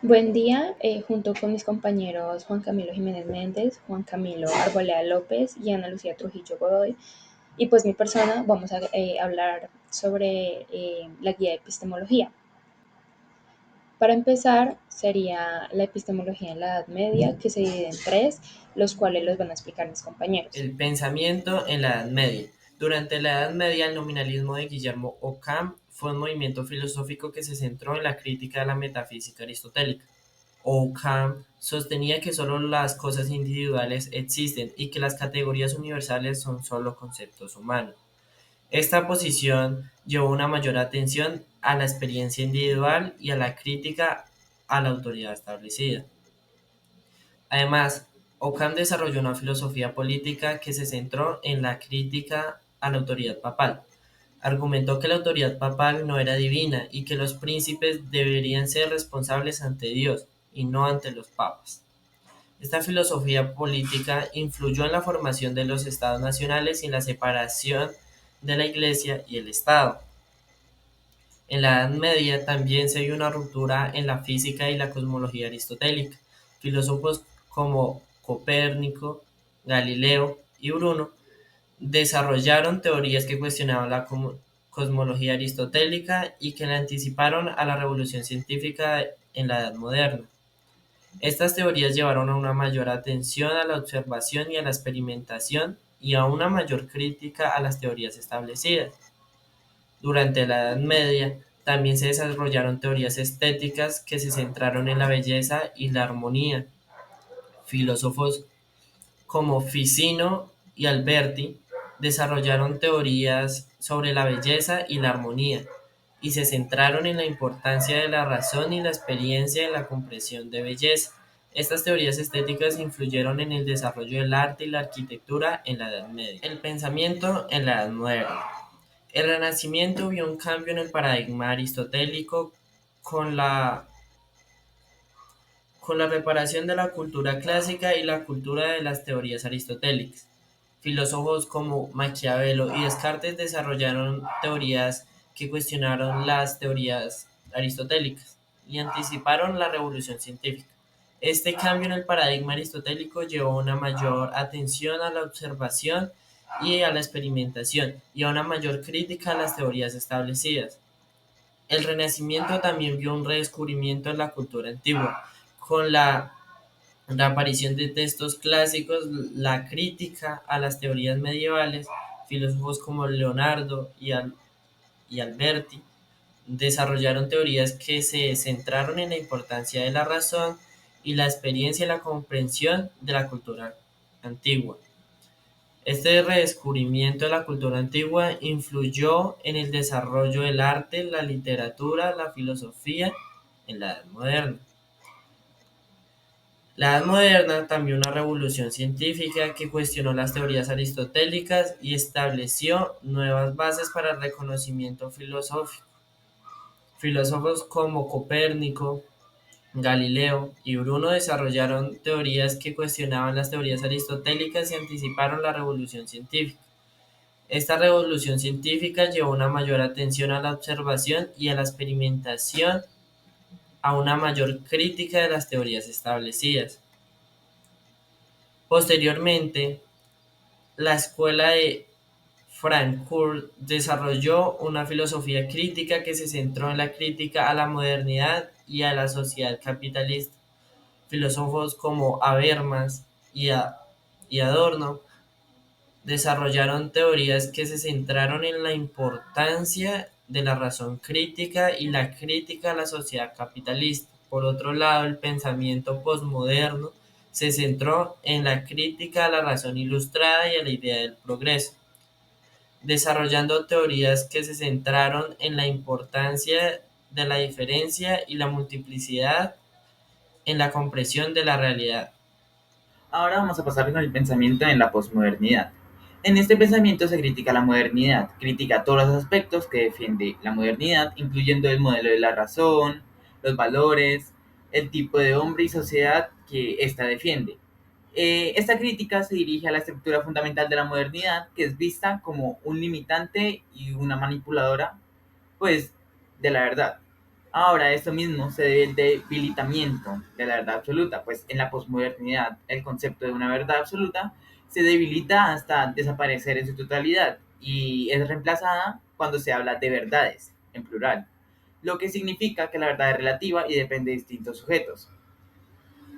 Buen día, junto con mis compañeros Juan Camilo Jiménez Méndez, Juan Camilo Arboleda López y Ana Lucía Trujillo Godoy, y pues mi persona, vamos a hablar sobre la guía de epistemología. Para empezar, sería la epistemología en la Edad Media, que se divide en tres, los cuales los van a explicar mis compañeros. El pensamiento en la Edad Media. Durante la Edad Media, el nominalismo de Guillermo Ockham fue un movimiento filosófico que se centró en la crítica de la metafísica aristotélica. Ockham sostenía que solo las cosas individuales existen y que las categorías universales son solo conceptos humanos. Esta posición llevó una mayor atención a la experiencia individual y a la crítica a la autoridad establecida. Además, Ockham desarrolló una filosofía política que se centró en la crítica a la autoridad papal. Argumentó que la autoridad papal no era divina y que los príncipes deberían ser responsables ante Dios y no ante los papas. Esta filosofía política influyó en la formación de los estados nacionales y en la separación de la Iglesia y el Estado. En la Edad Media también se vio una ruptura en la física y la cosmología aristotélica. Filósofos como Copérnico, Galileo y Bruno desarrollaron teorías que cuestionaban la cosmología aristotélica y que la anticiparon a la revolución científica en la Edad Moderna. Estas teorías llevaron a una mayor atención a la observación y a la experimentación y a una mayor crítica a las teorías establecidas. Durante la Edad Media también se desarrollaron teorías estéticas que se centraron en la belleza y la armonía. Filósofos como Ficino y Alberti desarrollaron teorías sobre la belleza y la armonía y se centraron en la importancia de la razón y la experiencia en la comprensión de belleza. Estas teorías estéticas influyeron en el desarrollo del arte y la arquitectura en la Edad Media. El pensamiento en la Edad Moderna. El Renacimiento vio un cambio en el paradigma aristotélico con la, con la reparación de la cultura clásica y la cultura de las teorías aristotélicas. Filósofos como Maquiavelo y Descartes desarrollaron teorías que cuestionaron las teorías aristotélicas y anticiparon la revolución científica. Este cambio en el paradigma aristotélico llevó a una mayor atención a la observación y a la experimentación y a una mayor crítica a las teorías establecidas. El Renacimiento también vio un redescubrimiento en la cultura antigua, con la aparición de textos clásicos, la crítica a las teorías medievales. Filósofos como Leonardo y Alberti desarrollaron teorías que se centraron en la importancia de la razón y la experiencia y la comprensión de la cultura antigua. Este redescubrimiento de la cultura antigua influyó en el desarrollo del arte, la literatura, la filosofía en la Edad Moderna. La Edad Moderna también una revolución científica que cuestionó las teorías aristotélicas y estableció nuevas bases para el reconocimiento filosófico. Filósofos como Copérnico, Galileo y Bruno desarrollaron teorías que cuestionaban las teorías aristotélicas y anticiparon la revolución científica. Esta revolución científica llevó una mayor atención a la observación y a la experimentación, a una mayor crítica de las teorías establecidas. Posteriormente, la escuela de Frankfurt desarrolló una filosofía crítica que se centró en la crítica a la modernidad y a la sociedad capitalista. Filósofos como Habermas y Adorno desarrollaron teorías que se centraron en la importancia de la razón crítica y la crítica a la sociedad capitalista. Por otro lado, el pensamiento posmoderno se centró en la crítica a la razón ilustrada y a la idea del progreso, desarrollando teorías que se centraron en la importancia de la diferencia y la multiplicidad en la comprensión de la realidad. Ahora vamos a pasar con el pensamiento en la posmodernidad. En este pensamiento se critica la modernidad, critica todos los aspectos que defiende la modernidad, incluyendo el modelo de la razón, los valores, el tipo de hombre y sociedad que ésta defiende. Esta crítica se dirige a la estructura fundamental de la modernidad, que es vista como un limitante y una manipuladora, pues, de la verdad. Ahora, esto mismo se debe al debilitamiento de la verdad absoluta, pues en la posmodernidad el concepto de una verdad absoluta se debilita hasta desaparecer en su totalidad y es reemplazada cuando se habla de verdades, en plural, lo que significa que la verdad es relativa y depende de distintos sujetos.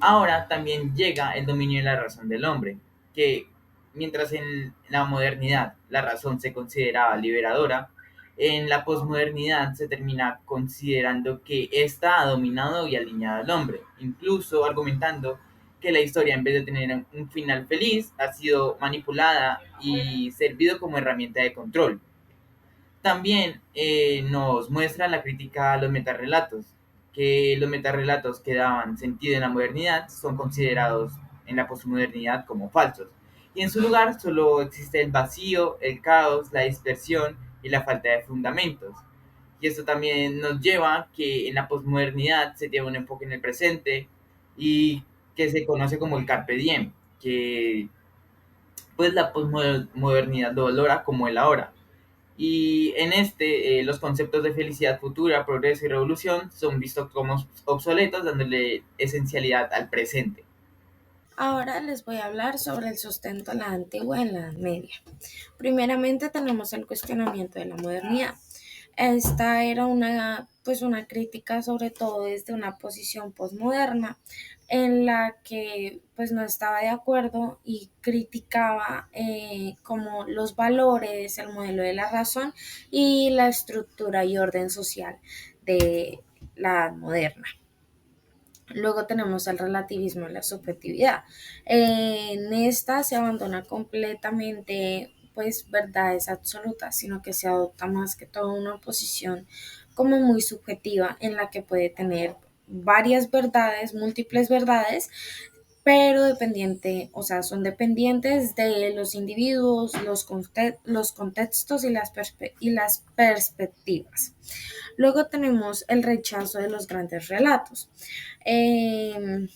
Ahora también llega el dominio de la razón del hombre, que mientras en la modernidad la razón se consideraba liberadora, en la posmodernidad se termina considerando que ésta ha dominado y alineado al hombre, incluso argumentando que la historia en vez de tener un final feliz ha sido manipulada y servido como herramienta de control. También nos muestra la crítica a los metarrelatos, que los metarrelatos que daban sentido en la modernidad son considerados en la posmodernidad como falsos, y en su lugar solo existe el vacío, el caos, la dispersión y la falta de fundamentos. Y esto también nos lleva a que en la posmodernidad se tiene un enfoque en el presente y que se conoce como el carpe diem, que pues la posmodernidad lo valora como el ahora, y en este, los conceptos de felicidad futura, progreso y revolución son vistos como obsoletos, dándole esencialidad al presente. Ahora les voy a hablar sobre el sustento en la antigua y en la Edad Media. Primeramente tenemos el cuestionamiento de la modernidad. Esta era una crítica sobre todo desde una posición posmoderna en la que pues no estaba de acuerdo y criticaba como los valores, el modelo de la razón y la estructura y orden social de la edad moderna. Luego tenemos el relativismo y la subjetividad. En esta se abandona completamente pues verdades absolutas, sino que se adopta más que todo una posición como muy subjetiva en la que puede tener varias verdades, múltiples verdades, pero son dependientes de los individuos, los contextos y las perspectivas. Luego tenemos el rechazo de los grandes relatos. Eh,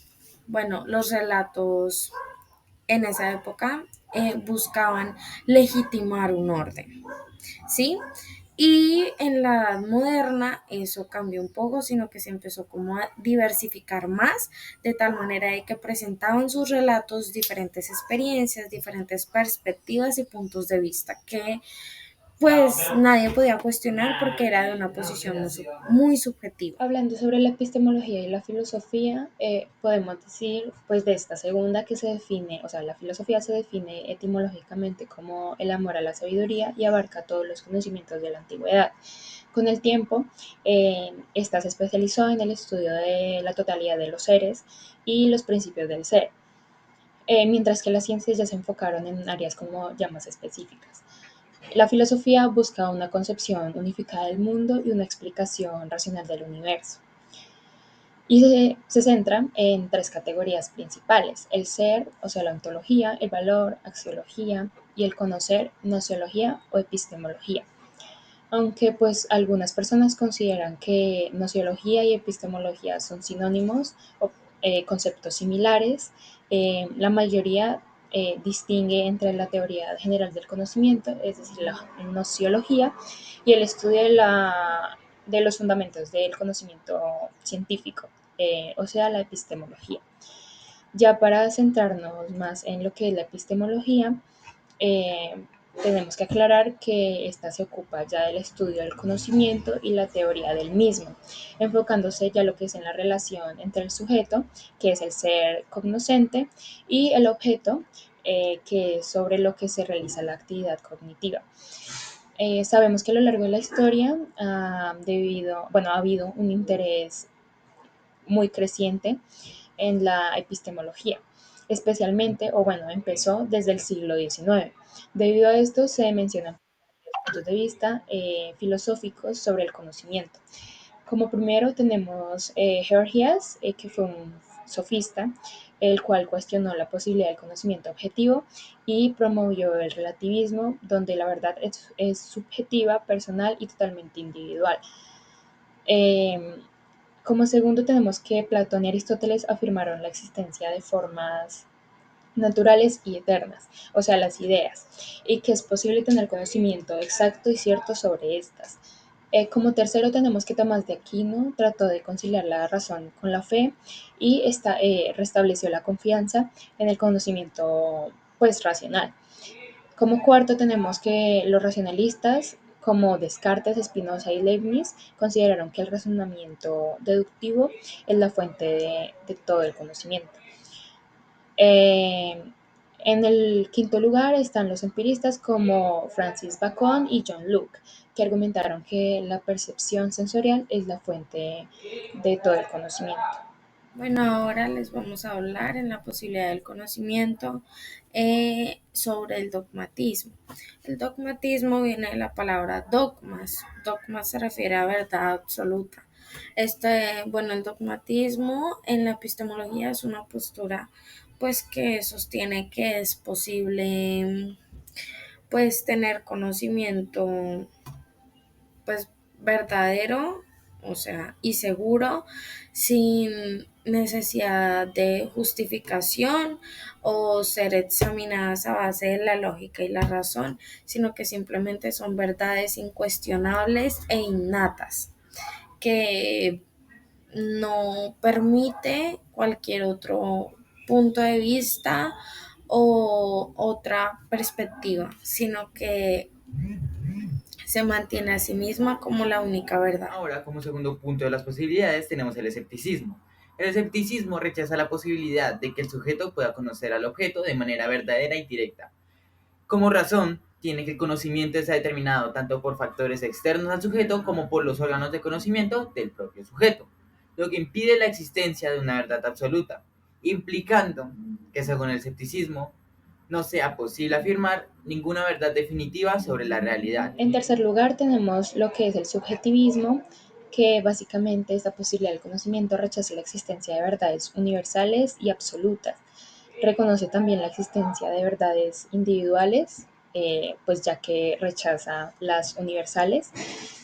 los relatos en esa época buscaban legitimar un orden, ¿sí? Y en la edad moderna eso cambió un poco, sino que se empezó como a diversificar más, de tal manera de que presentaban sus relatos diferentes experiencias, diferentes perspectivas y puntos de vista que pues nadie podía cuestionar porque era de una posición muy subjetiva. Hablando sobre la epistemología y la filosofía, podemos decir, pues de esta segunda que se define, o sea, la filosofía se define etimológicamente como el amor a la sabiduría y abarca todos los conocimientos de la antigüedad. Con el tiempo, esta se especializó en el estudio de la totalidad de los seres y los principios del ser, mientras que las ciencias ya se enfocaron en áreas como ya más específicas. La filosofía busca una concepción unificada del mundo y una explicación racional del universo. Y se centra en tres categorías principales: el ser, o sea, la ontología; el valor, axiología; y el conocer, nociología o epistemología. Aunque pues algunas personas consideran que nociología y epistemología son sinónimos o conceptos similares, la mayoría distingue entre la teoría general del conocimiento, es decir, la nociología, y el estudio de los fundamentos del conocimiento científico, o sea, la epistemología. Ya para centrarnos más en lo que es la epistemología, eh, tenemos que aclarar que esta se ocupa ya del estudio del conocimiento y la teoría del mismo, enfocándose ya lo que es en la relación entre el sujeto, que es el ser cognoscente, y el objeto, que es sobre lo que se realiza la actividad cognitiva. Sabemos que a lo largo de la historia ha habido un interés muy creciente en la epistemología, especialmente, o bueno, empezó desde el siglo XIX. Debido a esto se mencionan puntos de vista filosóficos sobre el conocimiento. Como primero tenemos Georgias, que fue un sofista, el cual cuestionó la posibilidad del conocimiento objetivo y promovió el relativismo, donde la verdad es subjetiva, personal y totalmente individual. Eh, Como segundo tenemos que Platón y Aristóteles afirmaron la existencia de formas naturales y eternas, o sea, las ideas, y que es posible tener conocimiento exacto y cierto sobre estas. Como tercero tenemos que Tomás de Aquino trató de conciliar la razón con la fe y restableció la confianza en el conocimiento pues racional. Como cuarto tenemos que los racionalistas como Descartes, Spinoza y Leibniz consideraron que el razonamiento deductivo es la fuente de todo el conocimiento. Eh, en el quinto lugar están los empiristas como Francis Bacon y John Locke, que argumentaron que la percepción sensorial es la fuente de todo el conocimiento. Bueno, ahora les vamos a hablar en la posibilidad del conocimiento sobre el dogmatismo. El dogmatismo viene de la palabra dogmas. Dogma se refiere a verdad absoluta. El dogmatismo en la epistemología es una postura pues que sostiene que es posible pues tener conocimiento pues verdadero, o sea, y seguro, sin necesidad de justificación o ser examinadas a base de la lógica y la razón, sino que simplemente son verdades incuestionables e innatas, que no permite cualquier otro punto de vista o otra perspectiva, sino que se mantiene a sí misma como la única verdad. Ahora, como segundo punto de las posibilidades, tenemos el escepticismo. El escepticismo rechaza la posibilidad de que el sujeto pueda conocer al objeto de manera verdadera y directa. Como razón, tiene que el conocimiento está determinado tanto por factores externos al sujeto como por los órganos de conocimiento del propio sujeto, lo que impide la existencia de una verdad absoluta, implicando que según el escepticismo no sea posible afirmar ninguna verdad definitiva sobre la realidad. En tercer lugar tenemos lo que es el subjetivismo, que básicamente esta posibilidad del conocimiento rechaza la existencia de verdades universales y absolutas. Reconoce también la existencia de verdades individuales, pues ya que rechaza las universales.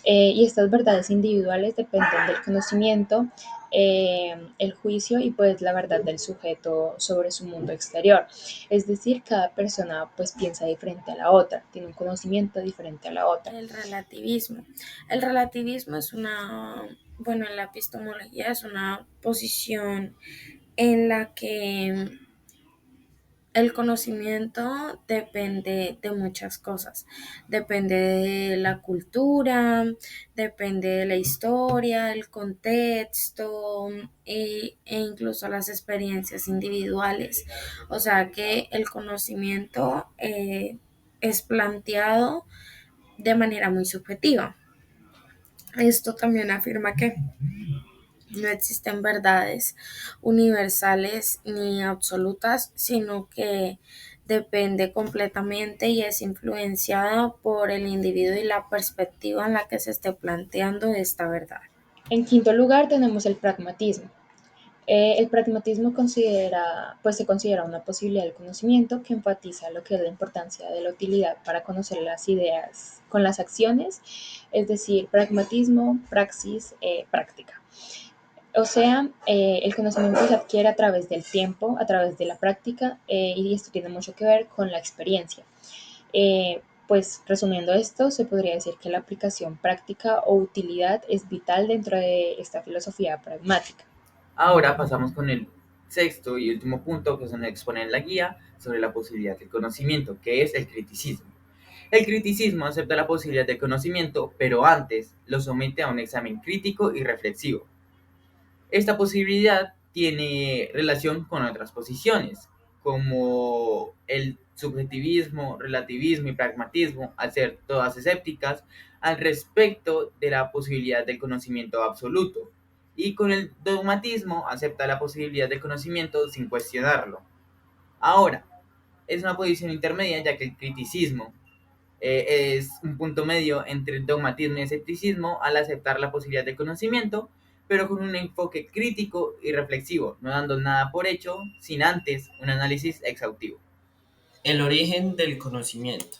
Y estas verdades individuales dependen del conocimiento, el juicio y pues la verdad del sujeto sobre su mundo exterior. Es decir, cada persona pues piensa diferente a la otra, tiene un conocimiento diferente a la otra. El relativismo. El relativismo es en la epistemología es una posición en la que el conocimiento depende de muchas cosas. Depende de la cultura, depende de la historia, el contexto e incluso las experiencias individuales. O sea que el conocimiento es planteado de manera muy subjetiva. Esto también afirma que no existen verdades universales ni absolutas, sino que depende completamente y es influenciada por el individuo y la perspectiva en la que se esté planteando esta verdad. En quinto lugar tenemos el pragmatismo. El pragmatismo se considera una posibilidad del conocimiento que enfatiza lo que es la importancia de la utilidad para conocer las ideas con las acciones, es decir, pragmatismo, praxis, práctica. O sea, el conocimiento se adquiere a través del tiempo, a través de la práctica, y esto tiene mucho que ver con la experiencia. Pues resumiendo esto, se podría decir que la aplicación práctica o utilidad es vital dentro de esta filosofía pragmática. Ahora pasamos con el sexto y último punto que se nos expone en la guía sobre la posibilidad del conocimiento, que es el criticismo. El criticismo acepta la posibilidad del conocimiento, pero antes lo somete a un examen crítico y reflexivo. Esta posibilidad tiene relación con otras posiciones, como el subjetivismo, relativismo y pragmatismo, al ser todas escépticas al respecto de la posibilidad del conocimiento absoluto, y con el dogmatismo acepta la posibilidad del conocimiento sin cuestionarlo. Ahora, es una posición intermedia ya que el criticismo es un punto medio entre el dogmatismo y el escepticismo al aceptar la posibilidad de conocimiento, pero con un enfoque crítico y reflexivo, no dando nada por hecho sin antes un análisis exhaustivo. El origen del conocimiento.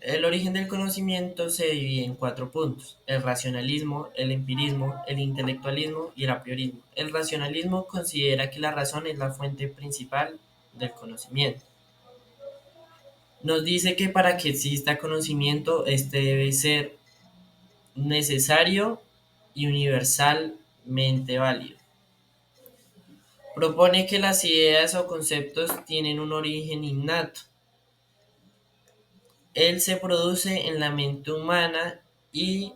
El origen del conocimiento se divide en cuatro puntos: el racionalismo, el empirismo, el intelectualismo y el apriorismo. El racionalismo considera que la razón es la fuente principal del conocimiento. Nos dice que para que exista conocimiento, este debe ser necesario y universalmente válido. Propone que las ideas o conceptos tienen un origen innato. Él se produce en la mente humana y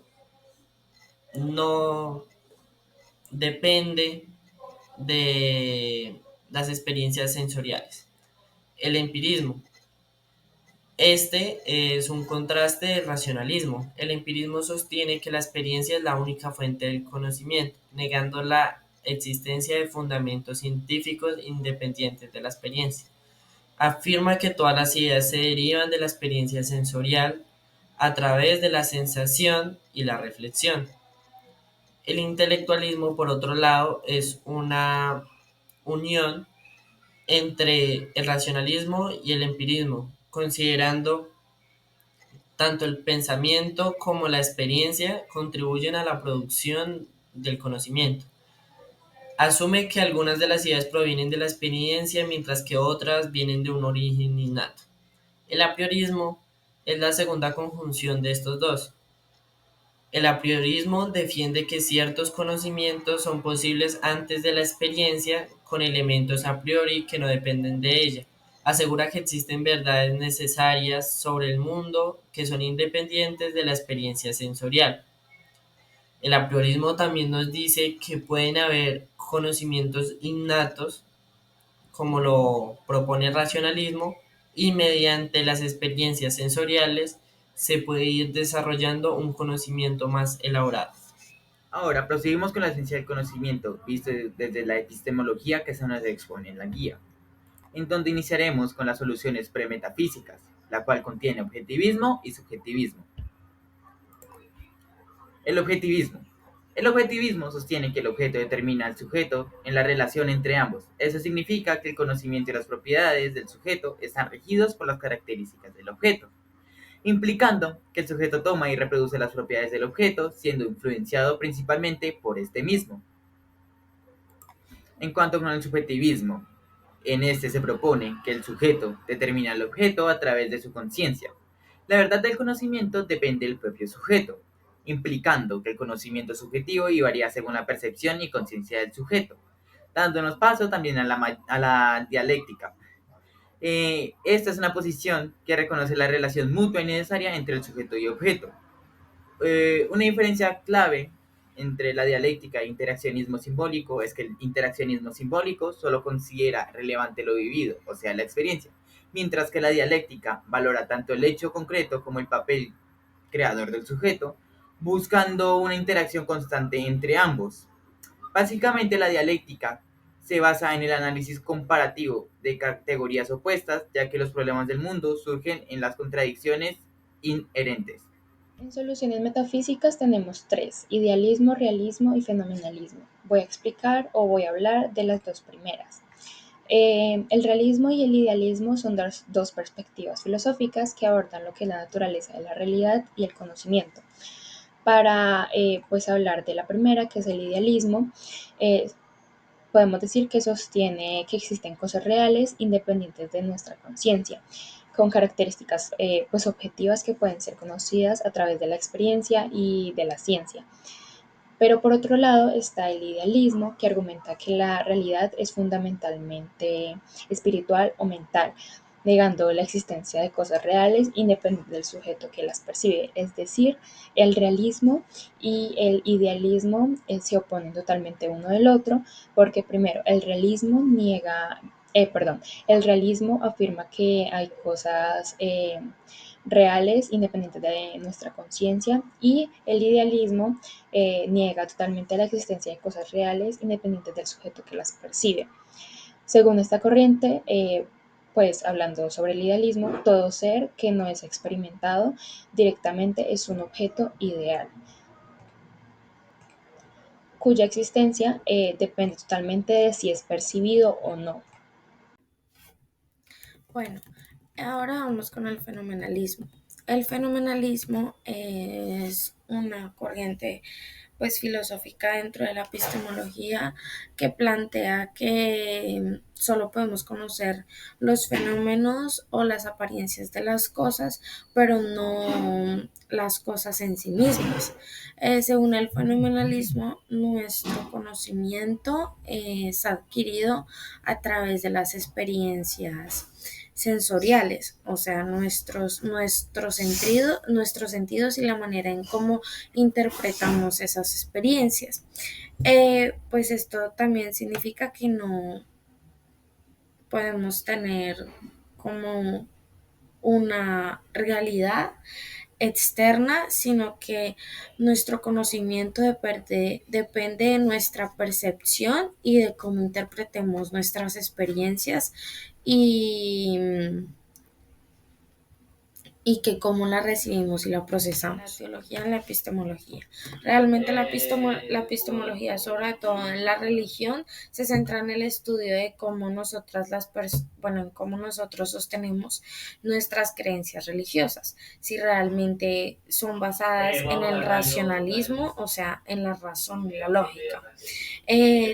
no depende de las experiencias sensoriales. El empirismo. Este es un contraste del racionalismo. El empirismo sostiene que la experiencia es la única fuente del conocimiento, negando la existencia de fundamentos científicos independientes de la experiencia. Afirma que todas las ideas se derivan de la experiencia sensorial a través de la sensación y la reflexión. El intelectualismo, por otro lado, es una unión entre el racionalismo y el empirismo, considerando tanto el pensamiento como la experiencia contribuyen a la producción del conocimiento. Asume que algunas de las ideas provienen de la experiencia, mientras que otras vienen de un origen innato. El apriorismo es la segunda conjunción de estos dos. El apriorismo defiende que ciertos conocimientos son posibles antes de la experiencia con elementos a priori que no dependen de ella. Asegura que existen verdades necesarias sobre el mundo que son independientes de la experiencia sensorial. El apriorismo también nos dice que pueden haber conocimientos innatos, como lo propone el racionalismo, y mediante las experiencias sensoriales se puede ir desarrollando un conocimiento más elaborado. Ahora proseguimos con la ciencia del conocimiento, visto desde la epistemología que se nos expone en la guía, en donde iniciaremos con las soluciones premetafísicas, la cual contiene objetivismo y subjetivismo. El objetivismo. El objetivismo sostiene que el objeto determina al sujeto en la relación entre ambos. Eso significa que el conocimiento y las propiedades del sujeto están regidos por las características del objeto, implicando que el sujeto toma y reproduce las propiedades del objeto, siendo influenciado principalmente por este mismo. En cuanto con el subjetivismo, en este se propone que el sujeto determina el objeto a través de su conciencia. La verdad del conocimiento depende del propio sujeto, implicando que el conocimiento es subjetivo y varía según la percepción y conciencia del sujeto, dándonos paso también a la dialéctica. Esta es una posición que reconoce la relación mutua y necesaria entre el sujeto y objeto. Una diferencia clave entre la dialéctica e interaccionismo simbólico es que el interaccionismo simbólico solo considera relevante lo vivido, o sea, la experiencia, mientras que la dialéctica valora tanto el hecho concreto como el papel creador del sujeto, buscando una interacción constante entre ambos. Básicamente la dialéctica se basa en el análisis comparativo de categorías opuestas, ya que los problemas del mundo surgen en las contradicciones inherentes. En soluciones metafísicas tenemos tres: idealismo, realismo y fenomenalismo. Voy a explicar o voy a hablar de las dos primeras. El realismo y el idealismo son dos perspectivas filosóficas que abordan lo que es la naturaleza de la realidad y el conocimiento. Para pues hablar de la primera, que es el idealismo, eh, podemos decir que sostiene que existen cosas reales independientes de nuestra conciencia, con características pues objetivas que pueden ser conocidas a través de la experiencia y de la ciencia. Pero por otro lado está el idealismo, que argumenta que la realidad es fundamentalmente espiritual o mental, negando la existencia de cosas reales independientes del sujeto que las percibe. Es decir, el realismo y el idealismo se oponen totalmente uno del otro, porque primero el realismo el realismo afirma que hay cosas reales independientes de nuestra conciencia, y el idealismo niega totalmente la existencia de cosas reales independientes del sujeto que las percibe. Según esta corriente, pues hablando sobre el idealismo, todo ser que no es experimentado directamente es un objeto ideal, cuya existencia depende totalmente de si es percibido o no. Bueno, ahora vamos con el fenomenalismo. El fenomenalismo es una corriente pues filosófica dentro de la epistemología que plantea que solo podemos conocer los fenómenos o las apariencias de las cosas, pero no las cosas en sí mismas. Según el fenomenalismo, nuestro conocimiento es adquirido a través de las experiencias sensoriales, o sea, nuestros sentidos y la manera en cómo interpretamos esas experiencias. Pues esto también significa que no podemos tener como una realidad externa, sino que nuestro conocimiento depende de nuestra percepción y de cómo interpretemos nuestras experiencias y y que cómo la recibimos y la procesamos. La teología en la epistemología. Realmente la epistemología, sobre todo en la religión, se centra en el estudio de cómo en cómo nosotros sostenemos nuestras creencias religiosas, si realmente son basadas en el racionalismo, o sea, en la razón y la lógica.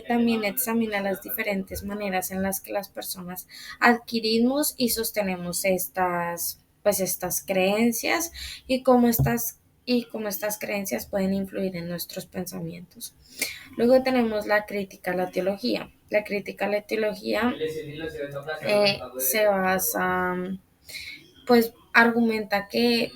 También examina las diferentes maneras en las que las personas adquirimos y sostenemos estas creencias y cómo estas creencias pueden influir en nuestros pensamientos. Luego tenemos la crítica a la teología. La crítica a la teología se basa, pues argumenta que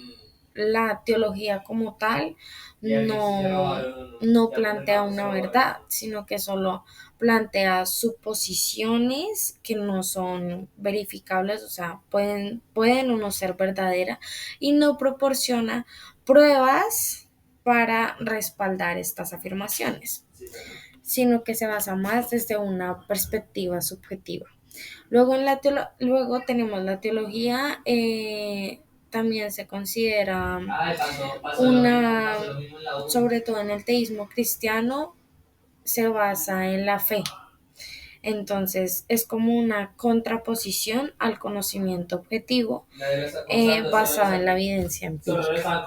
la teología como tal no plantea una verdad, sino que solo plantea suposiciones que no son verificables, o sea, pueden o no ser verdaderas, y no proporciona pruebas para respaldar estas afirmaciones, sino que se basa más desde una perspectiva subjetiva. Luego tenemos la teología, también se considera sobre todo en el teísmo cristiano, se basa en la fe. Entonces es como una contraposición al conocimiento objetivo basado en la evidencia empírica.